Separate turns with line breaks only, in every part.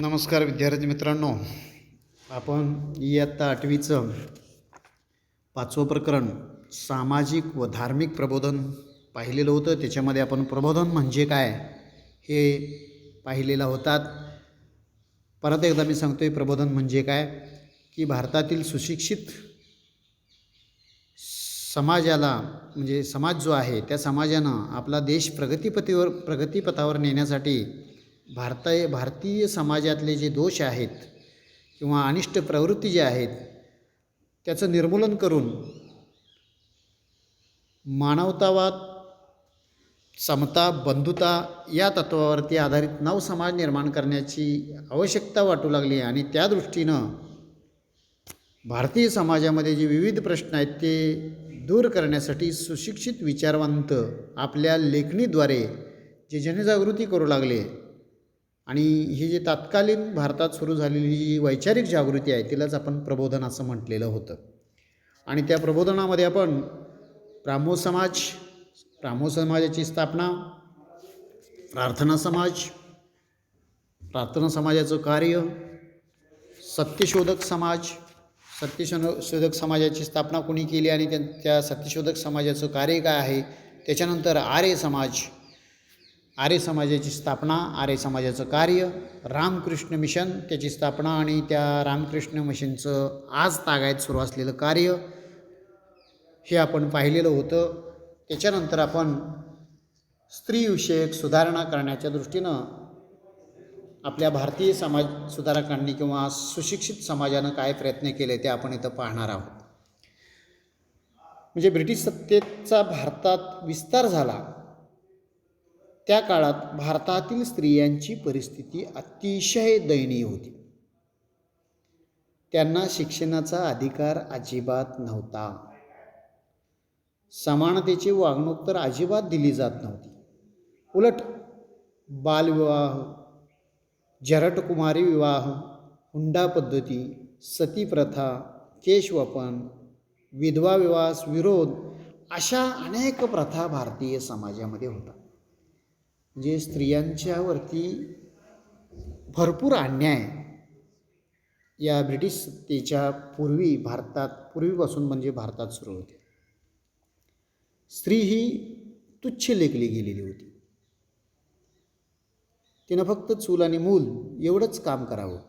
नमस्कार विद्यार्थी मित्रांनो, आपण इयत्ता 8वीचं 5वं प्रकरण सामाजिक व धार्मिक प्रबोधन पाहिलेलं होतं. त्याच्यामध्ये आपण प्रबोधन म्हणजे काय हे पाहिलेलं होतात. परत एकदा मी सांगतोय, प्रबोधन म्हणजे काय की भारतातील सुशिक्षित समाजाला म्हणजे समाज जो आहे त्या समाजानं आपला देश प्रगतीपथावर नेण्यासाठी भारतीय समाजातले जे दोष आहेत किंवा अनिष्ट प्रवृत्ती ज्या आहेत त्याचं निर्मूलन करून मानवतावाद, समता, बंधुता या तत्वावरती आधारित नवसमाज निर्माण करण्याची आवश्यकता वाटू लागली. आणि त्या दृष्टीनं भारतीय समाजामध्ये जे विविध प्रश्न आहेत ते दूर करण्यासाठी सुशिक्षित विचारवंत आपल्या लेखणीद्वारे जे जनजागृती करू लागले. आणि ही जी तत्कालीन भारतात सुरू झालेली जी वैचारिक जागृती आहे तिलाच आपण प्रबोधन असं म्हटलेलं होतं. आणि त्या प्रबोधनामध्ये आपण ब्राह्मो समाजाची स्थापना, प्रार्थना समाजाचं कार्य, सत्यशोधक समाजाची स्थापना कोणी केली आणि त्या सत्यशोधक समाजाचं कार्य काय आहे. त्याच्यानंतर आर्य समाजाची स्थापना, आर्य समाजाचं कार्य, रामकृष्ण मिशन त्याची स्थापना आणि त्या रामकृष्ण मिशनचं आज तागायत सुरू असलेलं कार्य हे आपण पाहिलेलं होतं. त्याच्यानंतर आपण स्त्रीविषयक सुधारणा करण्याच्या दृष्टीनं आपल्या भारतीय समाज सुधारकांनी किंवा सुशिक्षित समाजानं काय प्रयत्न केले ते आपण इथं पाहणार आहोत. म्हणजे ब्रिटिश सत्तेचा भारतात विस्तार झाला त्या काळात भारतातील स्त्रियांची परिस्थिती अतिशय दयनीय होती. त्यांना शिक्षणाचा अधिकार अजिबात नव्हता. समानतेची वागणूक तर अजिबात दिली जात नव्हती. उलट बालविवाह, जरटकुमारी विवाह, हुंडा पद्धती, सती प्रथा, केशवपन, विधवा विवास विरोध अशा अनेक प्रथा भारतीय समाजामध्ये होता. म्हणजे स्त्रियांच्यावरती भरपूर अन्याय या ब्रिटिश सत्तेच्या पूर्वीपासून म्हणजे भारतात सुरू होते. स्त्री ही तुच्छ लेखली गेलेली होती. तिनं फक्त चूल आणि मूल एवढंच काम करावं.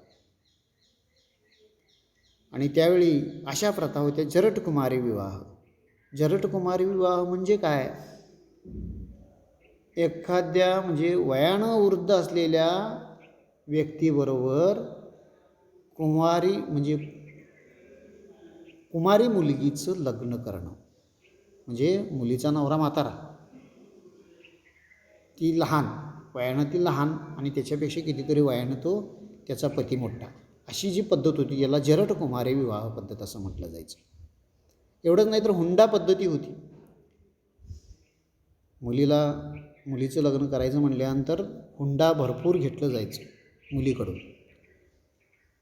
आणि त्यावेळी अशा प्रथा होत्या जरटकुमारी विवाह म्हणजे काय, एखाद्या म्हणजे वयानं वृद्ध असलेल्या व्यक्तीबरोबर कुमारी मुलगीचं लग्न करणं. म्हणजे मुलीचा नवरा म्हातारा, ती लहान वयानं आणि त्याच्यापेक्षा कितीतरी वयानं त्याचा पती मोठा, अशी जी पद्धत होती याला जरटकुमारी विवाह पद्धत असं म्हटलं जायचं. एवढंच नाही तर हुंडा पद्धती होती. मुलीचं लग्न करायचं म्हणल्यानंतर हुंडा भरपूर घेतलं जायचं मुलीकडून.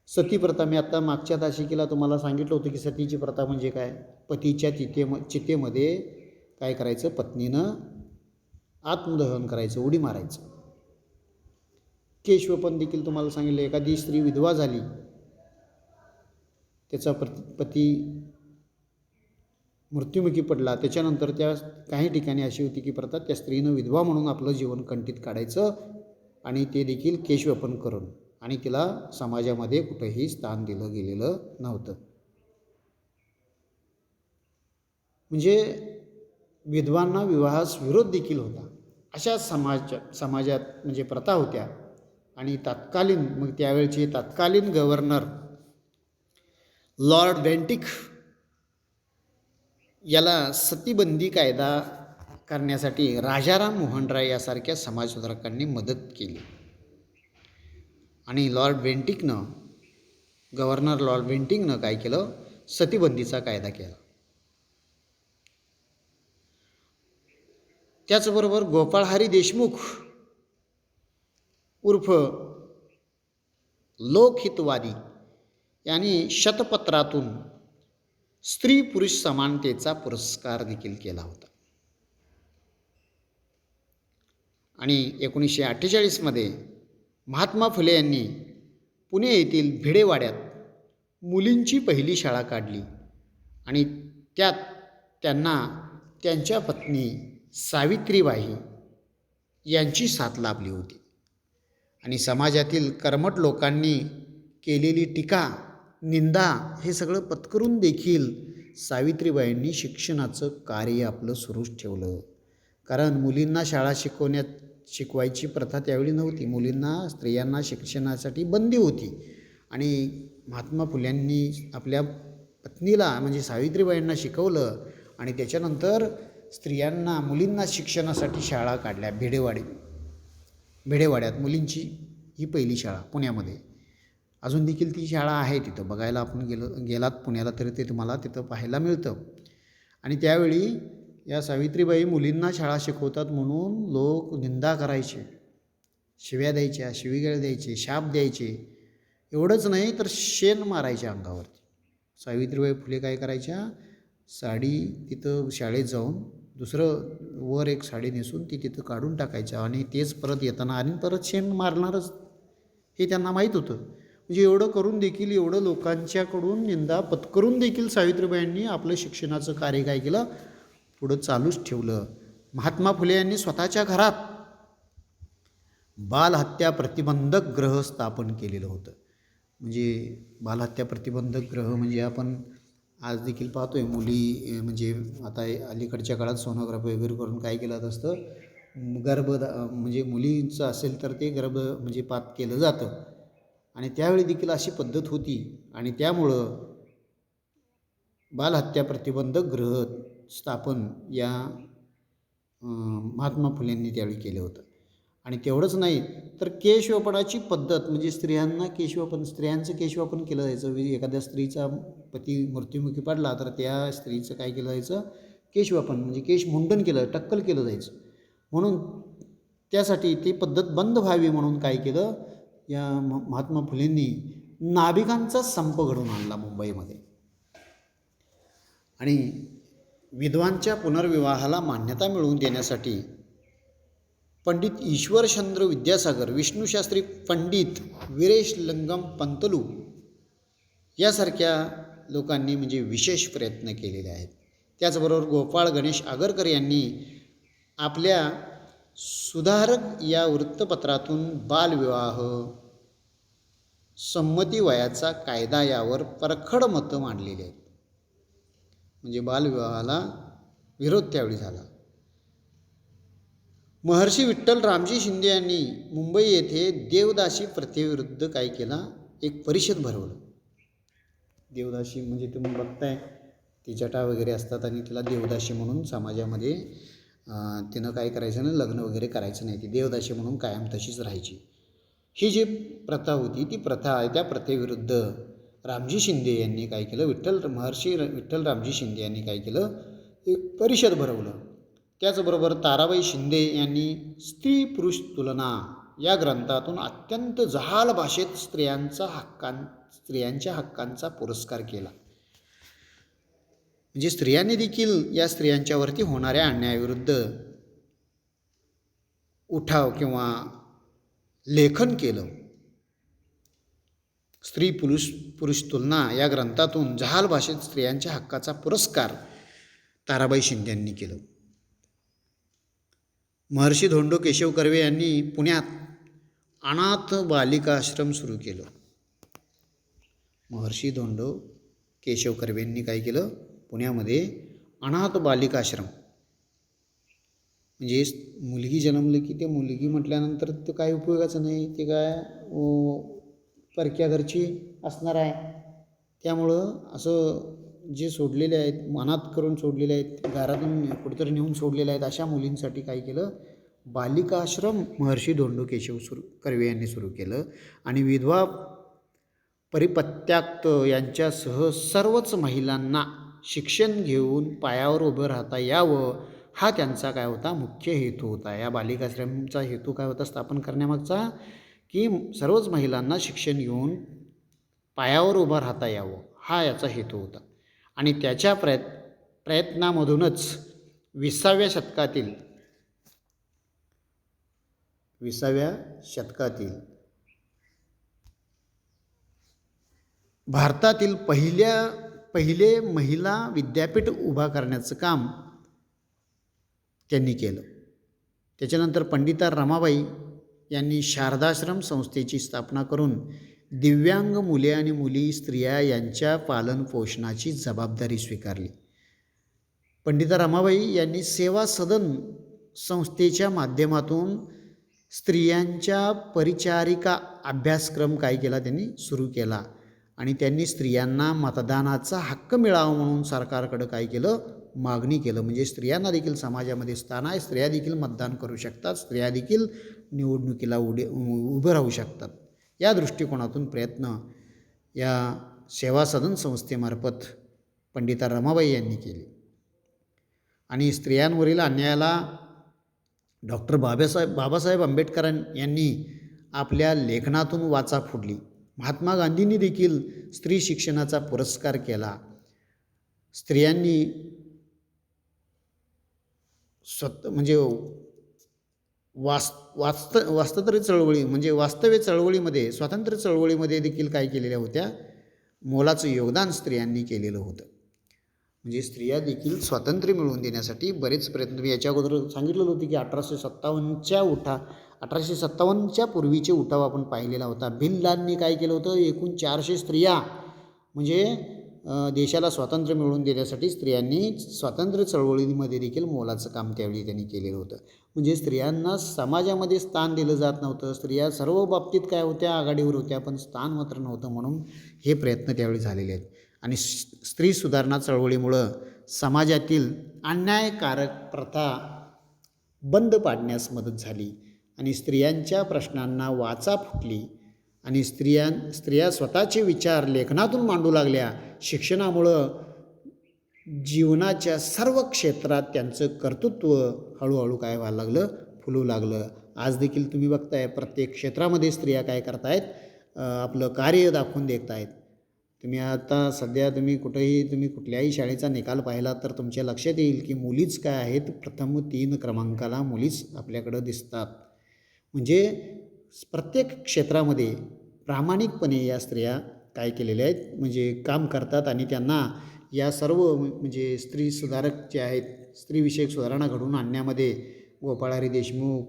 सती प्रथा, मी आता मागच्या तासिकेला तुम्हाला सांगितलं होतं की सतीची प्रथा म्हणजे काय. पतीच्या चितेमध्ये काय करायचं, पत्नीनं आत्मदहन करायचं, उडी मारायचं. केशवपन देखील तुम्हाला सांगितलं, एखादी स्त्री विधवा झाली, त्याचा पती मृत्युमुखी पडला, त्याच्यानंतर त्या काही ठिकाणी अशी होती की प्रथा त्या स्त्रीनं विधवा म्हणून आपलं जीवन कंठीत काढायचं आणि ते देखील केशवपन करून, आणि तिला समाजामध्ये कुठंही स्थान दिलं गेलेलं नव्हतं. म्हणजे विधवांना विवाहास विरोध देखील होता. अशा समाजात म्हणजे प्रथा होत्या. आणि मग त्यावेळचे तत्कालीन गव्हर्नर लॉर्ड बेंटिक याला सतीबंदी कायदा करण्यासाठी राजाराम मोहन राय यासारख्या समाजसुधारकांनी मदत केली. आणि गव्हर्नर लॉर्ड बेंटिकनं काय केलं, सतीबंदीचा कायदा केला. त्याचबरोबर गोपाळहरी देशमुख उर्फ लोकहितवादी यांनी शतपत्रातून स्त्री पुरुष समानतेचा पुरस्कार देखील केला होता. आणि 1948 महात्मा फुले यांनी पुणे येथील भिडेवाड्यात मुलींची पहिली शाळा काढली आणि त्यात त्यांना त्यांच्या पत्नी सावित्रीबाई यांची साथ लाभली होती. आणि समाजातील कर्मठ लोकांनी केलेली टीका, निंदा हे सगळं पत्करून देखील सावित्रीबाईंनी शिक्षणाचं कार्य आपलं सुरूच ठेवलं. कारण मुलींना शाळा शिकवायची प्रथा त्यावेळी नव्हती. मुलींना, स्त्रियांना शिक्षणासाठी बंदी होती. आणि महात्मा फुल्यांनी आपल्या पत्नीला म्हणजे सावित्रीबाईंना शिकवलं आणि त्याच्यानंतर स्त्रियांना, मुलींना शिक्षणासाठी शाळा काढल्या. भिडेवाड्यात मुलींची ही पहिली शाळा पुण्यामध्ये. अजून देखील ती शाळा आहे तिथं. बघायला आपण गेलात पुण्याला तरी ते तुम्हाला तिथं पाहायला मिळतं. आणि त्यावेळी या सावित्रीबाई मुलींना शाळा शिकवतात म्हणून लोक निंदा करायचे, शिव्या द्यायच्या, शिवीगाळ द्यायचे, शाप द्यायचे. एवढंच नाही तर शेण मारायच्या अंगावरती. सावित्रीबाई फुले काय करायच्या, साडी तिथं शाळेत जाऊन दुसरं वर एक साडी नेसून ती तिथं काढून टाकायच्या आणि तेच परत येताना आणि परत शेण मारणारच हे त्यांना माहीत होतं. म्हणजे एवढं करून देखील, एवढं लोकांच्याकडून निंदा पत्करून देखील सावित्रीबाईंनी आपलं शिक्षणाचं कार्य काय केलं, पुढं चालूच ठेवलं. महात्मा फुले यांनी स्वतःच्या घरात बालहत्या प्रतिबंधक ग्रह स्थापन केलेलं होतं. म्हणजे बालहत्या प्रतिबंधक ग्रह म्हणजे आपण आज देखील पाहतोय. मुली म्हणजे आता अलीकडच्या काळात सोनोग्राफी वगैरे करून काय केलं असतं, म्हणजे मुलींचं असेल तर ते म्हणजे पात केलं जातं. आणि त्यावेळी देखील अशी पद्धत होती आणि त्यामुळं बालहत्या प्रतिबंधक गृह स्थापन या महात्मा फुलेंनी त्यावेळी केलं होतं. आणि तेवढंच नाही तर केशवपनाची पद्धत म्हणजे स्त्रियांचं केशवपन केलं जायचं. एखाद्या स्त्रीचा पती मृत्युमुखी पडला तर त्या स्त्रीचं काय केलं जायचं, केशवपन म्हणजे केश मुंडन टक्कल केलं जायचं. म्हणून त्यासाठी ती पद्धत बंद व्हावी म्हणून काय केलं, या महात्मा फुलेंनी नाभिकांचा संप घडवून आणला मुंबईमध्ये. आणि विधवांच्या पुनर्विवाहाला मान्यता मिळवून देण्यासाठी पंडित ईश्वरचंद्र विद्यासागर, विष्णुशास्त्री पंडित वीरेश लिंगम पंतलू यासारख्या लोकांनी म्हणजे विशेष प्रयत्न केलेले आहेत. त्याचबरोबर गोपाळ गणेश आगरकर यांनी आपल्या सुधारक या वृत्तपत्रातून बालविवाह, संमती वयाचा कायदा यावर परखड मतं मांडलेली आहेत. म्हणजे बालविवाहाला विरोध त्यावेळी झाला. महर्षी विठ्ठल रामजी शिंदे यांनी मुंबई येथे देवदासी प्रथेविरुद्ध काय केला, एक परिषद भरवलं. देवदासी म्हणजे तुम्ही बघताय ती जटा वगैरे असतात आणि तिला देवदासी म्हणून समाजामध्ये तिनं काय करायचं नाही, लग्न वगैरे करायचं नाही, ती देवदासी म्हणून कायम तशीच राहायची. ही जी प्रथा होती ती प्रथा, त्या प्रथेविरुद्ध रामजी शिंदे यांनी काय केलं, महर्षी विठ्ठल रामजी शिंदे यांनी काय केलं, एक परिषद भरवलं. त्याचबरोबर ताराबाई शिंदे यांनी स्त्री पुरुष तुलना या ग्रंथातून अत्यंत जहाल भाषेत स्त्रियांच्या हक्कांचा पुरस्कार केला. म्हणजे स्त्रियांनी देखील या स्त्रियांच्यावरती होणाऱ्या अन्यायाविरुद्ध उठाव किंवा लेखन केलं. स्त्री पुरुष तुलना या ग्रंथातून जहाल भाषेत स्त्रियांच्या हक्काचा पुरस्कार ताराबाई शिंदे यांनी केलं. महर्षी धोंडो केशव कर्वे यांनी पुण्यात अनाथ बालिका आश्रम सुरू केलं. महर्षी धोंडो केशव कर्वे यांनी काय केलं, पुण्यामध्ये अनाथ बालिका आश्रम. म्हणजे मुलगी जन्मली की ते मुलगी म्हटल्यानंतर ते काय उपयोगाचं नाही, ते काय परक्या घरची असणार आहे. त्यामुळं असं जे सोडलेले आहेत, अनाथ करून सोडलेले आहेत, घरातून कुठेतरी नेऊन सोडलेले आहेत, अशा मुलींसाठी काय केलं, बालिका आश्रम महर्षी धोंडो केशव कर्वे यांनी सुरू केलं. आणि विधवा परिपत्याक्त यांच्यासह सर्वच महिलांना शिक्षण घेऊन पायावर उभं राहता यावं हा त्यांचा काय होता, मुख्य हेतू होता. या बालिकाश्रमचा हेतू काय होता स्थापन करण्यामागचा, की सर्वच महिलांना शिक्षण घेऊन पायावर उभं राहता यावं हा याचा हेतू होता. आणि त्याच्या प्रयत्नामधूनच 20व्या शतकातील भारतातील पहिले महिला विद्यापीठ उभा करण्याचं काम त्यांनी केलं. त्याच्यानंतर पंडिता रमाबाई यांनी शारदाश्रम संस्थेची स्थापना करून दिव्यांग मुले आणि मुली स्त्रिया यांच्या पालनपोषणाची जबाबदारी स्वीकारली. पंडिता रमाबाई यांनी सेवा सदन संस्थेच्या माध्यमातून स्त्रियांच्या परिचारिका अभ्यासक्रम काय केला, त्यांनी सुरू केला आणि त्यांनी स्त्रियांना मतदानाचा हक्क मिळावा म्हणून सरकारकडं काय केलं, मागणी केलं. म्हणजे स्त्रियांना देखील समाजामध्ये स्थान आहे, स्त्रिया देखील मतदान करू शकतात, स्त्रिया देखील निवडणुकीला उभं राहू शकतात. या दृष्टिकोनातून प्रयत्न या सेवा सदन संस्थेमार्फत पंडिता रमाबाई यांनी केले. आणि स्त्रियांवरील अन्यायाला डॉक्टर बाबासाहेब आंबेडकर यांनी आपल्या लेखनातून वाचा फोडली. महात्मा गांधींनी देखील स्त्री शिक्षणाचा पुरस्कार केला. स्त्रियांनी म्हणजे वास्तव्य चळवळी म्हणजे वास्तव्य चळवळीमध्ये, स्वातंत्र्य चळवळीमध्ये देखील काय केलेल्या होत्या, मोलाचं योगदान स्त्रियांनी केलेलं होतं. म्हणजे स्त्रिया देखील स्वातंत्र्य मिळवून देण्यासाठी बरेच प्रयत्न, मी याच्या अगोदर सांगितलेलं होतं की 1857च्या पूर्वीचे उठाव आपण पाहिलेला होता. भिल्लांनी काय केलं होतं, एकूण 400 स्त्रिया म्हणजे देशाला स्वातंत्र्य मिळवून देण्यासाठी स्त्रियांनी स्वातंत्र्य चळवळीमध्ये देखील मोलाचं काम त्यावेळी त्यांनी केलेलं होतं. म्हणजे स्त्रियांना समाजामध्ये स्थान दिलं जात नव्हतं, स्त्रिया सर्व बाबतीत काय होत्या, आघाडीवर होत्या, पण स्थान मात्र नव्हतं. म्हणून हे प्रयत्न त्यावेळी झालेले आहेत. आणि स्त्री सुधारणा चळवळीमुळं समाजातील अन्यायकारक प्रथा बंद पाडण्यास मदत झाली आणि स्त्रियांच्या प्रश्नांना वाचा फुटली आणि स्त्रिया स्वतःचे विचार लेखनातून मांडू लागल्या. शिक्षणामुळं जीवनाच्या सर्व क्षेत्रात त्यांचं कर्तृत्व हळूहळू काय व्हायला लागलं, फुलू लागलं. आज देखील तुम्ही बघताय प्रत्येक क्षेत्रामध्ये स्त्रिया काय करतायत, आपलं कार्य दाखवून देत आहेत. तुम्ही आता सध्या तुम्ही कुठल्याही शाळेचा निकाल पाहिला तर तुमच्या लक्षात येईल की मुलीच काय आहेत, प्रथम 3 क्रमांकाला मुलीच आपल्याकडं दिसतात. म्हणजे प्रत्येक क्षेत्रामध्ये प्रामाणिकपणे या स्त्रिया काय केलेल्या आहेत, म्हणजे काम करतात आणि त्यांना या सर्व म्हणजे स्त्री सुधारक जे आहेत, स्त्रीविषयक सुधारणा घडवून आणण्यामध्ये गोपाळहरी देशमुख,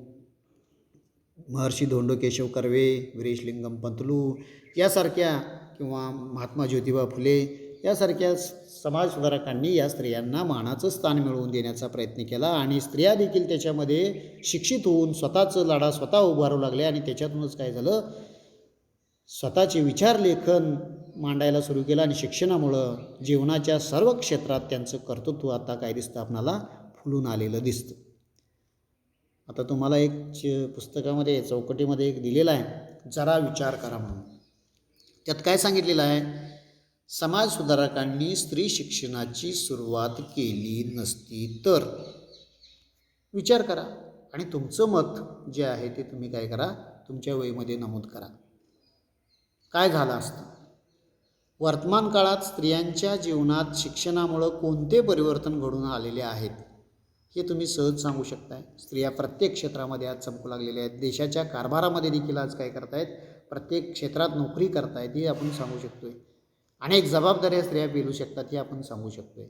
महर्षी धोंडो केशव कर्वे, वीरेशलिंगम पंतलू यासारख्या किंवा महात्मा ज्योतिबा फुले यासारख्या समाजसुधारकांनी या स्त्रियांना मानाचं स्थान मिळवून देण्याचा प्रयत्न केला आणि स्त्रिया देखील त्याच्यामध्ये शिक्षित होऊन स्वतःचं लढा स्वतः उभारू लागले आणि त्याच्यातूनच काय झालं, स्वतःचे विचार लेखन मांडायला सुरू केलं आणि शिक्षणामुळं जीवनाच्या सर्व क्षेत्रात त्यांचं कर्तृत्व आता काय दिसतं, आपणाला फुलून आलेलं दिसतं. आता तुम्हाला एक पुस्तकामध्ये चौकटीमध्ये एक दिलेलं आहे, जरा विचार करा म्हणून. त्यात काय सांगितलेलं आहे, समाजसुधारकांनी स्त्री शिक्षणाची सुरुवात केली नसती तर. विचार करा आणि तुमचं मत जे आहे ते तुम्ही काय करा, तुमच्या वहीमध्ये नमूद करा. काय झालं असतं? वर्तमान काळात स्त्रियांच्या जीवनात शिक्षणामुळं कोणते परिवर्तन घडून आलेले आहेत हे तुम्ही सहज सांगू शकताय. स्त्रिया प्रत्येक क्षेत्रामध्ये आज चमकू लागलेल्या आहेत. देशाच्या कारभारामध्ये देखील आज काय करतायत, प्रत्येक क्षेत्रात नोकरी करतायत हे आपण सांगू शकतोय. अनेक जबाबदाऱ्या स्त्रिया पेलू शकतात हे आपण सांगू शकतोय.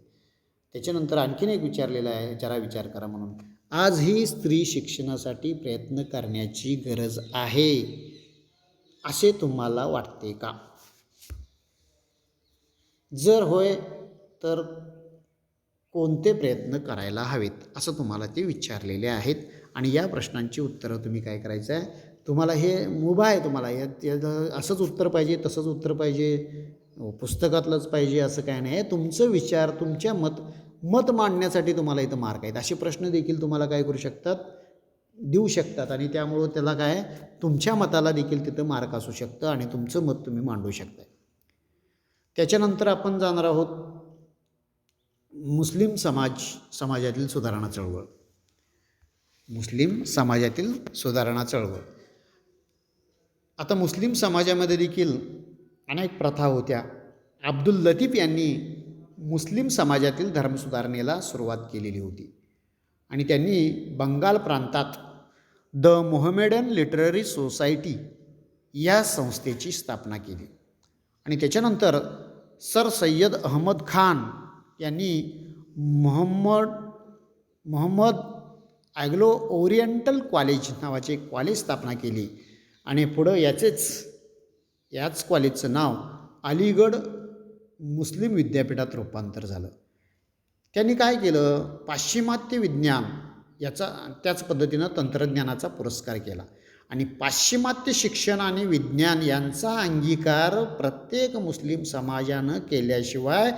त्याच्यानंतर आणखीन एक विचारलेलं आहे, जरा विचार करा म्हणून. आजही स्त्री शिक्षणासाठी प्रयत्न करण्याची गरज आहे असे तुम्हाला वाटते का? जर होय तर कोणते प्रयत्न करायला हवेत असं तुम्हाला ते विचारलेले आहेत. आणि या प्रश्नांची उत्तरं तुम्ही काय करायचं आहे, तुम्हाला हे मुभा आहे, तुम्हाला असंच उत्तर पाहिजे, तसंच उत्तर पाहिजे, पुस्तकातलंच पाहिजे असं काय नाही आहे. तुमचं विचार, तुमच्या मत मांडण्यासाठी तुम्हाला इथं मार्क आहेत. असे प्रश्न देखील तुम्हाला काय करू शकतात, देऊ शकतात आणि त्यामुळं त्याला काय, तुमच्या मताला देखील तिथं मार्क असू शकतं आणि तुमचं मत तुम्ही मांडू शकता. त्याच्यानंतर आपण जाणार आहोत मुस्लिम समाजातील सुधारणा चळवळ. मुस्लिम समाजातील सुधारणा चळवळ. आता मुस्लिम समाजामध्ये देखील अनेक प्रथा होत्या. अब्दुल लतीफ यांनी मुस्लिम समाजातील धर्मसुधारणेला सुरुवात केलेली होती आणि त्यांनी बंगाल प्रांतात द मोहमेडन लिटररी सोसायटी या संस्थेची स्थापना केली आणि त्याच्यानंतर सर सय्यद अहमद खान यांनी मोहम्मद ॲग्लो ओरिएंटल कॉलेज नावाचे एक कॉलेज स्थापना केली आणि पुढं याच कॉलेजचं नाव अलीगढ मुस्लिम विद्यापीठात रूपांतर झालं. त्यांनी काय केलं, पाश्चिमात्य विज्ञान त्याच पद्धतीनं तंत्रज्ञानाचा पुरस्कार केला आणि पाश्चिमात्य शिक्षण आणि विज्ञान यांचा अंगीकार प्रत्येक मुस्लिम समाजानं केल्याशिवाय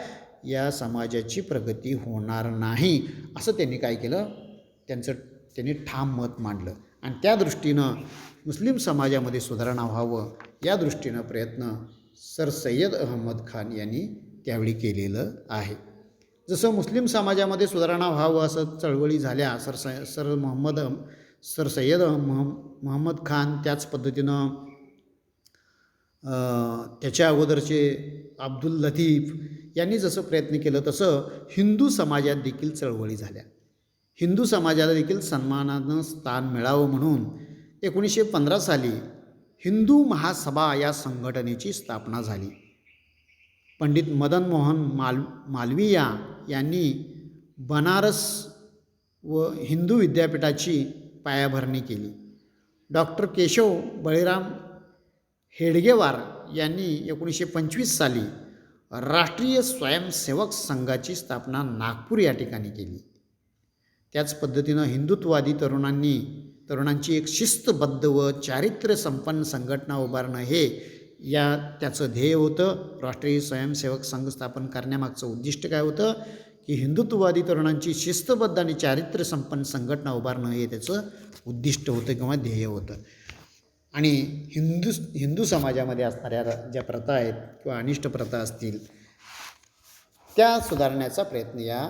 या समाजाची प्रगती होणार नाही असं त्यांनी काय केलं, त्यांनी ठाम मत मांडलं आणि त्या दृष्टीनं मुस्लिम समाजामध्ये सुधारणा व्हावं या दृष्टीनं प्रयत्न सर सय्यद अहमद खान यांनी त्यावेळी केलेलं आहे. जसं मुस्लिम समाजामध्ये सुधारणा व्हावं असं चळवळी झाल्या सर सय्यद मोहम्मद खान, त्याच पद्धतीनं त्याच्या अगोदरचे अब्दुल लतीफ यांनी जसं प्रयत्न केलं तसं हिंदू समाजात देखील चळवळी झाल्या. हिंदू समाजाला देखील सन्मानानं स्थान मिळावं म्हणून 1915 साली हिंदू महासभा या संघटनेची स्थापना झाली. पंडित मदन मोहन मालवीया यांनी बनारस व हिंदू विद्यापीठाची पायाभरणी केली. डॉक्टर केशव बळीराम हेडगेवार यांनी 1925 साली राष्ट्रीय स्वयंसेवक संघाची स्थापना नागपूर या ठिकाणी केली. त्याच पद्धतीनं हिंदुत्ववादी तरुणांची एक शिस्तबद्ध व चारित्र्य संपन्न संघटना उभारणं हे त्याचं ध्येय होतं. राष्ट्रीय स्वयंसेवक संघ स्थापन करण्यामागचं उद्दिष्ट काय होतं की हिंदुत्ववादी तरुणांची शिस्तबद्ध आणि चारित्र्य संपन्न संघटना उभारणं हे त्याचं उद्दिष्ट होतं किंवा ध्येय होतं. आणि हिंदू समाजामध्ये असणाऱ्या ज्या प्रथा आहेत किंवा अनिष्ट प्रथा असतील त्या सुधारण्याचा प्रयत्न या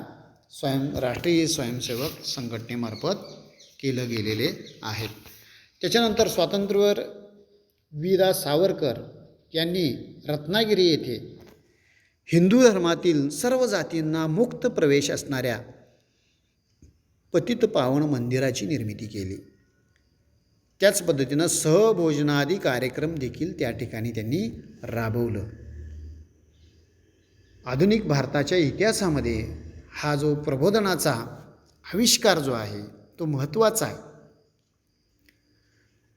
राष्ट्रीय स्वयंसेवक संघटनेमार्फत केलं गेलेले आहेत. त्याच्यानंतर स्वातंत्र्यवीर वीरा सावरकर यांनी रत्नागिरी येथे हिंदू धर्मातील सर्व जातींना मुक्त प्रवेश असणाऱ्या पतितपावन मंदिराची निर्मिती केली. त्याच पद्धतीनं सहभोजनादी कार्यक्रम देखील त्या ठिकाणी त्यांनी राबवलं. आधुनिक भारताच्या इतिहासामध्ये हा जो प्रबोधनाचा आविष्कार जो आहे तो महत्त्वाचा आहे.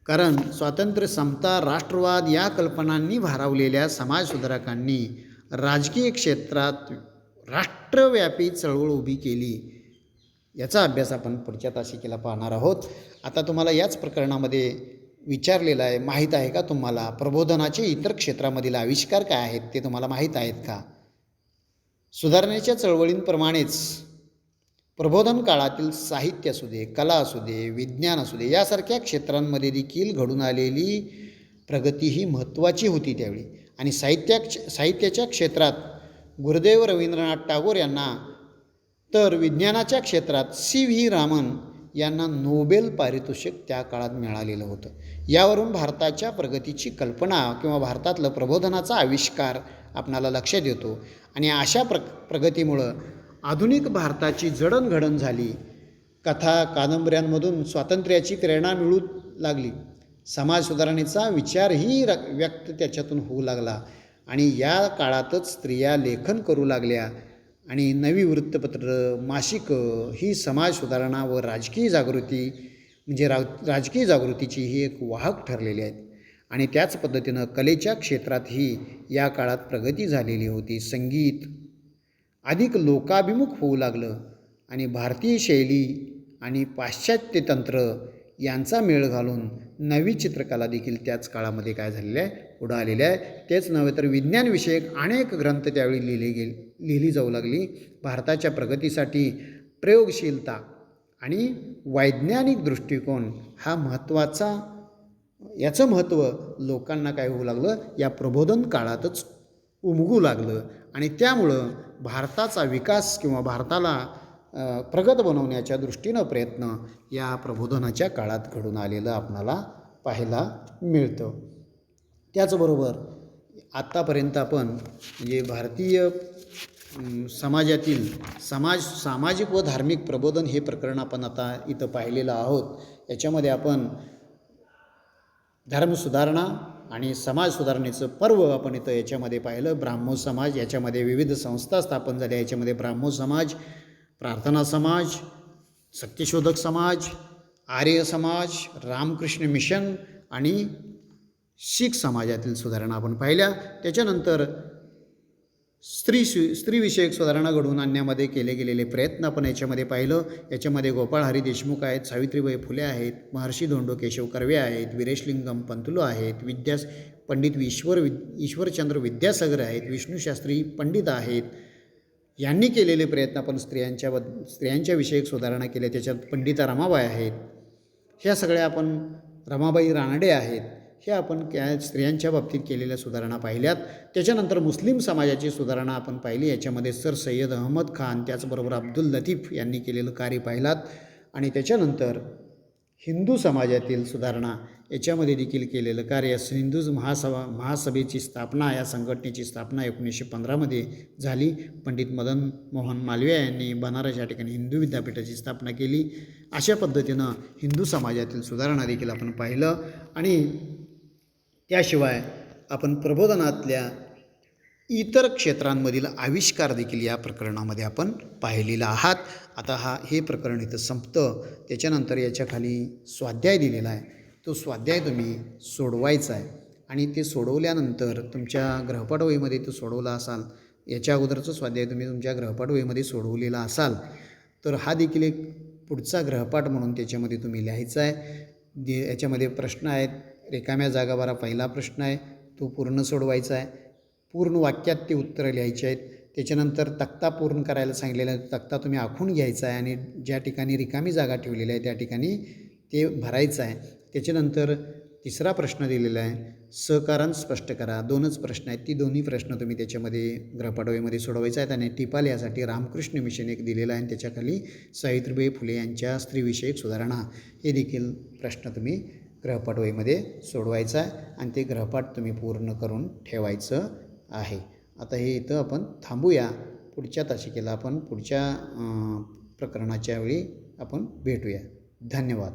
कारण स्वातंत्र्य, समता, राष्ट्रवाद या कल्पनांनी भारावलेल्या समाजसुधारकांनी राजकीय क्षेत्रात राष्ट्रव्यापी चळवळ उभी केली. याचा अभ्यास आपण पुढच्या तासिकेला पाहणार आहोत. आता तुम्हाला याच प्रकरणामध्ये विचारलेलं आहे, माहीत आहे का तुम्हाला प्रबोधनाचे इतर क्षेत्रामधील आविष्कार काय आहेत ते तुम्हाला माहीत आहेत का? सुधारणेच्या चळवळींप्रमाणेच प्रबोधन काळातील साहित्य असू दे, कला असू दे, विज्ञान असू दे यासारख्या क्षेत्रांमध्ये देखील घडून आलेली प्रगती ही महत्त्वाची होती त्यावेळी. आणि साहित्याच्या क्षेत्रात गुरुदेव रवींद्रनाथ टागोर यांना, तर विज्ञानाच्या क्षेत्रात C.V. रामन यांना नोबेल पारितोषिक त्या काळात मिळालेलं होतं. यावरून भारताच्या प्रगतीची कल्पना किंवा भारतातलं प्रबोधनाचा आविष्कार आपणाला लक्षात येतो. आणि अशा प्रगतीमुळं आधुनिक भारताची जडणघडण झाली. कथा कादंबऱ्यांमधून स्वातंत्र्याची प्रेरणा मिळू लागली. समाज सुधारणेचा विचारही व्यक्त त्याच्यातून होऊ लागला. आणि या काळातच स्त्रिया लेखन करू लागल्या आणि नवी वृत्तपत्र, मासिकं ही समाज सुधारणा व राजकीय जागृती म्हणजे राजकीय जागृतीची ही एक वाहक ठरलेली आहेत. आणि त्याच पद्धतीनं कलेच्या क्षेत्रातही या काळात प्रगती झालेली होती. संगीत अधिक लोकाभिमुख होऊ लागलं आणि भारतीय शैली आणि पाश्चात्य तंत्र यांचा मेळ घालून नवी चित्रकला देखील त्याच काळामध्ये काय झालेलं आहे, पुढं आलेलं आहे. तेच नव्हे तर विज्ञानविषयक अनेक ग्रंथ त्यावेळी लिहिली जाऊ लागली. भारताच्या प्रगतीसाठी प्रयोगशीलता आणि वैज्ञानिक दृष्टिकोन हा महत्त्वाचा, याचं महत्त्व लोकांना काय होऊ लागलं, या प्रबोधन काळातच उमगू लागलं. आणि त्यामुळं भारताचा विकास किंवा भारताला प्रगत बनवण्याच्या दृष्टीनं प्रयत्न या प्रबोधनाच्या काळात घडून आलेलं आपणाला पाहायला मिळतं. त्याचबरोबर आत्तापर्यंत आपण म्हणजे भारतीय समाजातील सामाजिक व धार्मिक प्रबोधन हे प्रकरण आपण आता इथं पाहिलेलं आहोत. याच्यामध्ये आपण धर्मसुधारणा आणि समाज सुधारणेचं पर्व आपण इथं याच्यामध्ये पाहिलं. ब्राह्मो समाज, याच्यामध्ये विविध संस्था स्थापन झाल्या. याच्यामध्ये ब्राह्मो समाज, प्रार्थना समाज, सत्यशोधक समाज, आर्य समाज, रामकृष्ण मिशन आणि शीख समाजातील सुधारणा आपण पाहिल्या. त्याच्यानंतर स्त्रीविषयक सुधारणा घडवून आणण्यामध्ये केले गेलेले प्रयत्न आपण याच्यामध्ये पाहिलं. याच्यामध्ये गोपाळ हरी देशमुख आहेत, सावित्रीबाई फुले आहेत, महर्षी धोंडो केशव कर्वे आहेत, वीरेशलिंगम पंतुलो आहेत, पंडित ईश्वरचंद्र विद्यासागर आहेत, विष्णूशास्त्री पंडित आहेत. यांनी केलेले प्रयत्न आपण स्त्रियांच्या विषयक सुधारणा केल्या. त्याच्यात पंडिता रमाबाई आहेत, ह्या सगळ्या आपण रमाबाई रानडे आहेत, हे आपण स्त्रियांच्या बाबतीत केलेल्या सुधारणा पाहिल्यात. त्याच्यानंतर मुस्लिम समाजाची सुधारणा आपण पाहिली. याच्यामध्ये सर सय्यद अहमद खान, त्याचबरोबर अब्दुल लतीफ यांनी केलेलं कार्य पाहिलात. आणि त्याच्यानंतर हिंदू समाजातील सुधारणा याच्यामध्ये देखील केलेलं कार्य, हिंदू महासभेची स्थापना, या संघटनेची स्थापना 1915मध्ये झाली. पंडित मदन मोहन मालवीय यांनी बनारस या ठिकाणी हिंदू विद्यापीठाची स्थापना केली. अशा पद्धतीनं हिंदू समाजातील सुधारणा देखील आपण पाहिलं. आणि त्याशिवाय आपण प्रबोधनातल्या इतर क्षेत्रांमधील आविष्कार देखील या प्रकरणामध्ये आपण पाहिलेला आहात. आता हे प्रकरण इथं संपतं. त्याच्यानंतर याच्या खाली स्वाध्याय दिलेला आहे, तो स्वाध्याय तुम्ही सोडवायचा आहे. आणि ते सोडवल्यानंतर तुमच्या गृहपाठ वहीमध्ये तो सोडवला असाल, याच्या अगोदरचं स्वाध्याय तुम्ही तुमच्या गृहपाठ वहीमध्ये सोडवलेला असाल, तर हा देखील एक पुढचा गृहपाठ म्हणून त्याच्यामध्ये तुम्ही लिहायचा आहे. याच्यामध्ये प्रश्न आहेत, रिकाम्या जागा भरा. पहिला प्रश्न आहे, तो पूर्ण सोडवायचा आहे. पूर्ण वाक्यात ते उत्तरं लिहायची आहेत. त्याच्यानंतर तक्ता पूर्ण करायला सांगितलेला आहे, तक्ता तुम्ही आखून घ्यायचा आहे आणि ज्या ठिकाणी रिकामी जागा ठेवलेली आहे त्या ठिकाणी ते भरायचं आहे. त्याच्यानंतर तिसरा प्रश्न दिलेला आहे, सहकारण स्पष्ट करा. 2च प्रश्न आहेत, ती दोन्ही प्रश्न तुम्ही त्याच्यामध्ये गृहपाठवहीमध्ये सोडवायचा आहेत. आणि टिपाल यासाठी रामकृष्ण मिशन एक दिलेलं आहे आणि त्याच्याखाली सावित्रीबाई फुले यांच्या स्त्रीविषयक सुधारणा, हे देखील प्रश्न तुम्ही गृहपाठ वहीमध्ये सोडवायचा आहे आणि ते गृहपाठ तुम्ही पूर्ण करून ठेवायचं आहे. आता हे इथं आपण थांबूया. पुढच्या तासिकेला आपण पुढच्या प्रकरणाच्या वेळी आपण भेटूया. धन्यवाद.